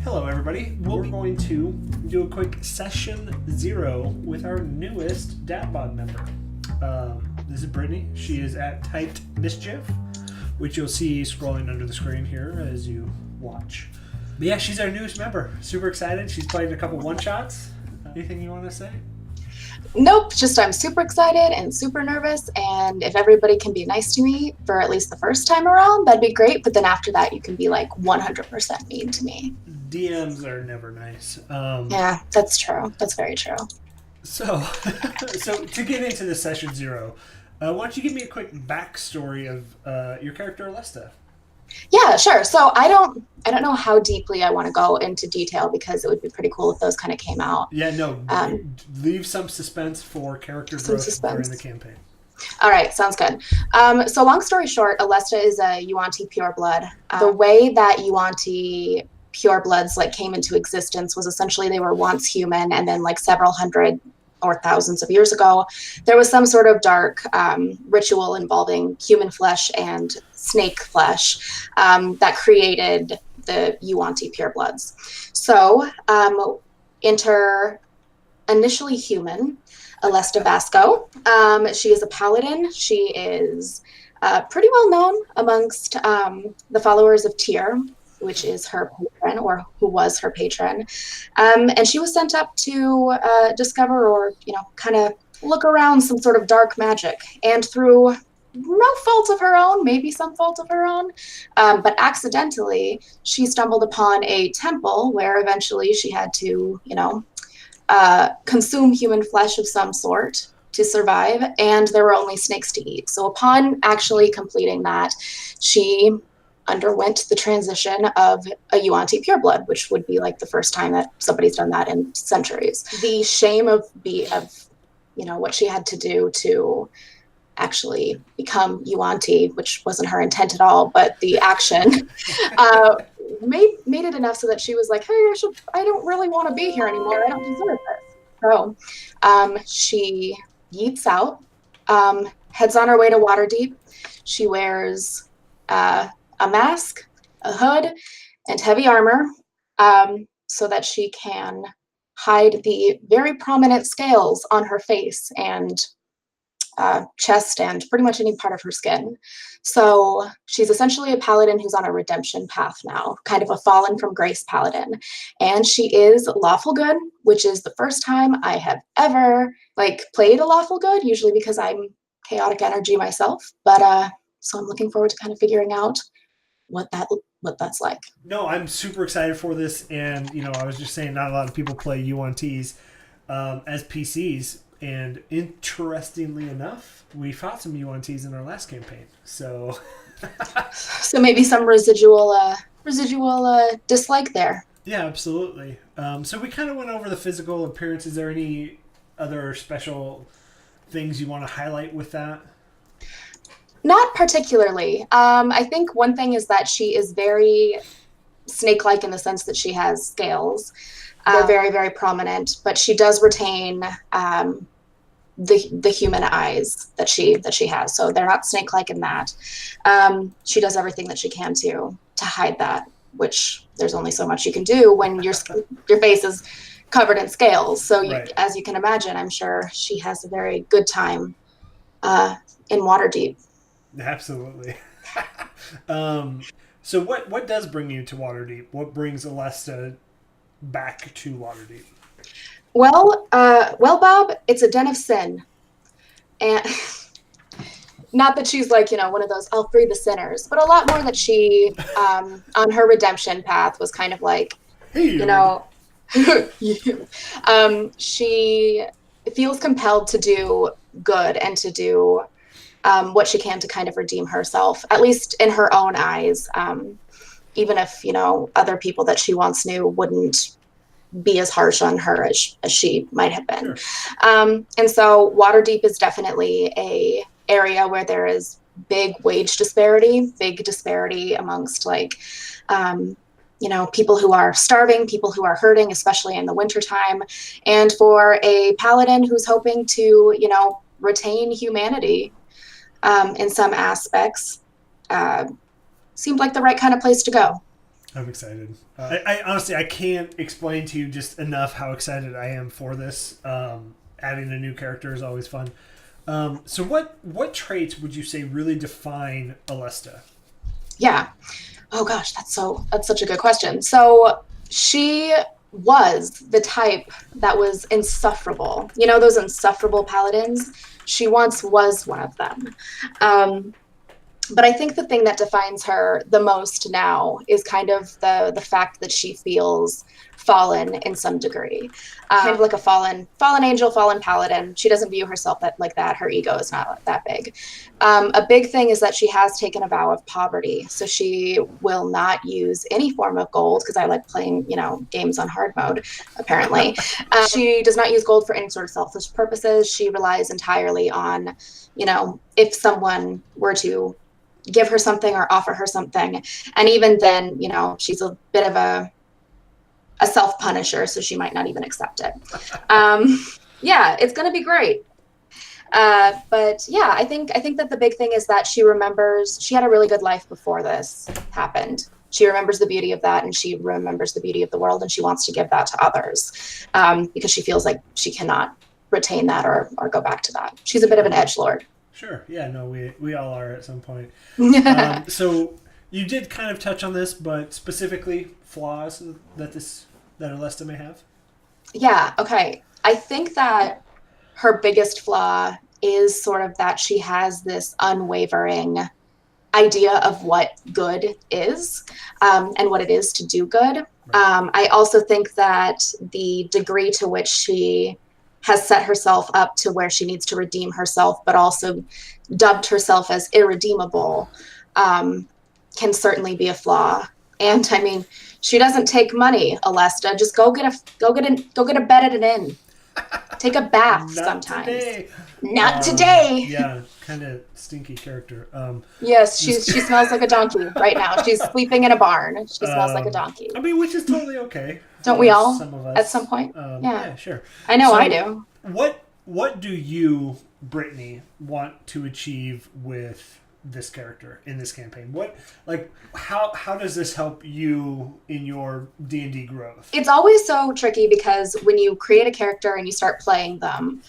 Hello everybody, we're going to do a quick session 0 with our newest Dad Bod member. This is Brittany. She is at Typed Mischief, which you'll see scrolling under the screen here as you watch. But yeah, she's our newest member. Super excited. She's played a couple one-shots. Anything you want to say? Nope, just I'm super excited and super nervous, and if everybody can be nice to me for at least the first time around, that'd be great, but then after that you can be like 100% mean to me. DMs are never nice. Yeah, that's true. That's very true. So to get into the session 0, why don't you give me a quick backstory of your character Alesta? Yeah, sure. So I don't know how deeply I want to go into detail because it would be pretty cool if those kind of came out. Yeah, no, leave some suspense for character growth during the campaign. All right, sounds good. So long story short, Alesta is a Yuan-Ti pureblood. The way that Yuan-Ti purebloods came into existence was essentially they were once human, and then several hundred or thousands of years ago, there was some sort of dark ritual involving human flesh and snake flesh that created the Yuan-Ti purebloods. So enter initially human Alesta Vasco. She is a paladin. She is pretty well known amongst the followers of Tyr, which is her patron, or who was her patron. And she was sent up to discover or, kind of look around some sort of dark magic. And through no fault of her own, maybe some fault of her own, but accidentally, she stumbled upon a temple where eventually she had to, consume human flesh of some sort to survive, and there were only snakes to eat. So upon actually completing that, she underwent the transition of a Yuan-Ti pureblood, which would be the first time that somebody's done that in centuries. The shame of what she had to do to actually become Yuan-Ti, which wasn't her intent at all, but the action made it enough so that she was like, hey, I don't really want to be here anymore. I don't deserve this. So she yeets out, heads on her way to Waterdeep. She wears a mask, a hood, and heavy armor so that she can hide the very prominent scales on her face and chest and pretty much any part of her skin. So she's essentially a paladin who's on a redemption path now, kind of a fallen from grace paladin. And she is lawful good, which is the first time I have ever played a lawful good, usually because I'm chaotic energy myself. But so I'm looking forward to kind of figuring out what that's like. No, I'm super excited for this, and I was just saying not a lot of people play Yuan-Tis as PCs, and interestingly enough, we fought some Yuan-Tis in our last campaign. So maybe some residual dislike there. Yeah, absolutely. So we kind of went over the physical appearance. Is there any other special things you want to highlight with that? Not particularly. I think one thing is that she is very snake-like in the sense that she has scales. They're very, very prominent, but she does retain the human eyes that she has. So they're not snake-like in that. She does everything that she can to hide that, which there's only so much you can do when your face is covered in scales. So right. As you can imagine, I'm sure she has a very good time in Waterdeep. Absolutely. So what does bring you to Waterdeep? What brings Alesta back to Waterdeep? Well, Bob, it's a den of sin. And not that she's one of those, I'll free the sinners, but a lot more that she, on her redemption path was kind of hey, she feels compelled to do good and to do what she can to kind of redeem herself, at least in her own eyes, even if, other people that she once knew wouldn't be as harsh on her as she might have been. Sure. And so Waterdeep is definitely a area where there is big wage disparity, amongst people who are starving, people who are hurting, especially in the wintertime. And for a paladin who's hoping to, retain humanity, in some aspects, seemed like the right kind of place to go. I'm excited. I honestly, I can't explain to you just enough how excited I am for this. Adding a new character is always fun. So what traits would you say really define Alesta? Yeah. Oh gosh, that's such a good question. So she was the type that was insufferable. You know those insufferable paladins? She once was one of them. But I think the thing that defines her the most now is kind of the fact that she feels fallen in some degree, kind of like a fallen angel, fallen paladin. She doesn't view herself like that. Her ego is not that big. A big thing is that she has taken a vow of poverty, so she will not use any form of gold, because I like playing games on hard mode apparently. She does not use gold for any sort of selfish purposes. She relies entirely on if someone were to give her something or offer her something, and even then she's a bit of a self-punisher, so she might not even accept it. Yeah, it's gonna be great. But yeah, I think that the big thing is that she remembers she had a really good life before this happened. She remembers the beauty of that, and she remembers the beauty of the world, and she wants to give that to others, because she feels like she cannot retain that or go back to that. She's a bit of an edgelord. Sure. Yeah, no, we all are at some point. So you did kind of touch on this, but specifically flaws that Alesta may have? Yeah, okay. I think that her biggest flaw is sort of that she has this unwavering idea of what good is, and what it is to do good. Right. I also think that the degree to which she has set herself up to where she needs to redeem herself, but also dubbed herself as irredeemable, can certainly be a flaw. And I mean, she doesn't take money, Alesta. Just go get a bed at an inn. Take a bath sometimes. Today. Not today. Yeah, kind of stinky character. Yes, she smells like a donkey right now. She's sleeping in a barn. She smells like a donkey. I mean, which is totally okay. Don't we all? Some of us. At some point? Yeah, sure. I know, so I do. What do you, Brittany, want to achieve with this character in this campaign? How does this help you in your D&D growth? It's always so tricky, because when you create a character and you start playing them,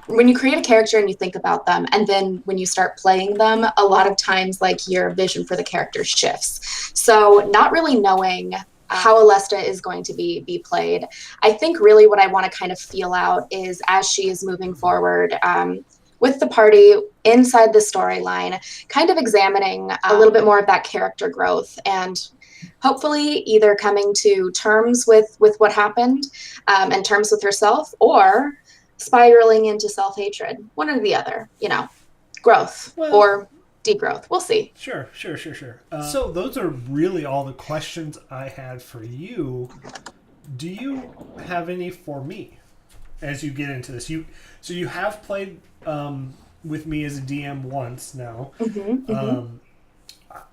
when you create a character and you think about them, and then when you start playing them, a lot of times your vision for the character shifts. So not really knowing how Alesta is going to be played, I think really what I want to kind of feel out is, as she is moving forward with the party inside the storyline, kind of examining a little bit more of that character growth, and hopefully either coming to terms with what happened, and terms with herself, or spiraling into self-hatred. One or the other, growth or degrowth. We'll see. Sure. So those are really all the questions I had for you. Do you have any for me as you get into this? So you have played with me as a DM once now.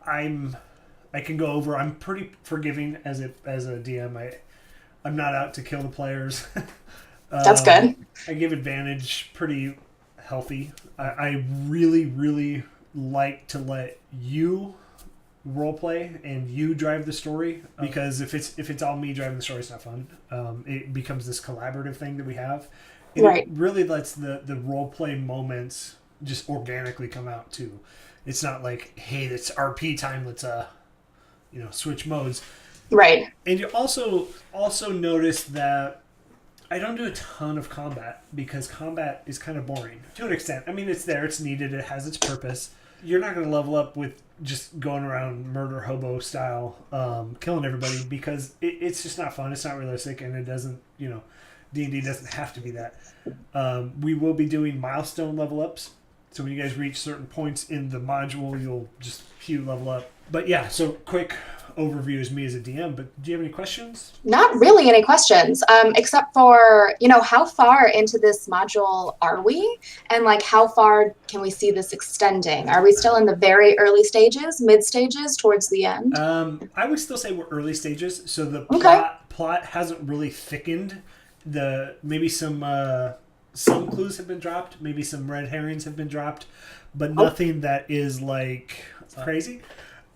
I can go over. I'm pretty forgiving as a DM. I'm not out to kill the players. That's good. I give advantage pretty healthy. I really, really like to let you role play and you drive the story, because if it's all me driving the story, it's not fun. It becomes this collaborative thing that we have. And right. It really lets the role play moments just organically come out too. It's not like, hey, it's RP time. Let's switch modes. Right. And you also notice that I don't do a ton of combat, because combat is kind of boring to an extent. I mean, it's there, it's needed, it has its purpose. You're not going to level up with just going around murder hobo style, killing everybody, because it's just not fun. It's not realistic, and it doesn't, D&D doesn't have to be that. We will be doing milestone level ups. So when you guys reach certain points in the module, you'll just level up. But yeah, so quick overview is me as a DM, but do you have any questions? Not really any questions, except for, how far into this module are we? And how far can we see this extending? Are we still in the very early stages, mid stages, towards the end? I would still say we're early stages. So the plot hasn't really thickened. Maybe some clues have been dropped, maybe some red herrings have been dropped, but nothing that is crazy.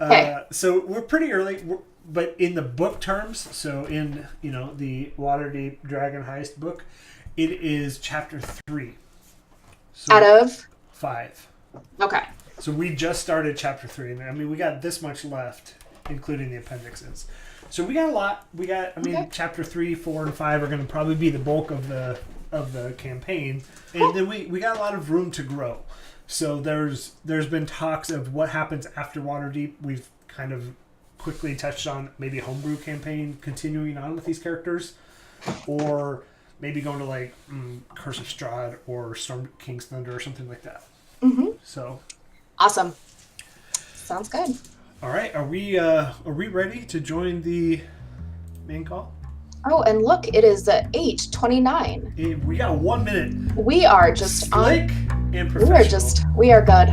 Okay. So we're pretty early, but in the book terms, so in the Waterdeep Dragon Heist book, it is chapter 3. So Out of 5. okay. So we just started chapter 3, and I mean we got this much left, including the appendixes. So we got a lot. Okay. Chapter 3, 4, and 5 are going to probably be the bulk of the campaign, and then we got a lot of room to grow. So there's been talks of what happens after Waterdeep. We've kind of quickly touched on maybe a homebrew campaign continuing on with these characters, or maybe going to like Curse of Strahd or Storm King's Thunder or something like that. Mm-hmm. So Awesome. Sounds good. all right, are we ready to join the main call? Oh, and look, it is 8:29. We got 1 minute. We are just Slick and we professional. are good.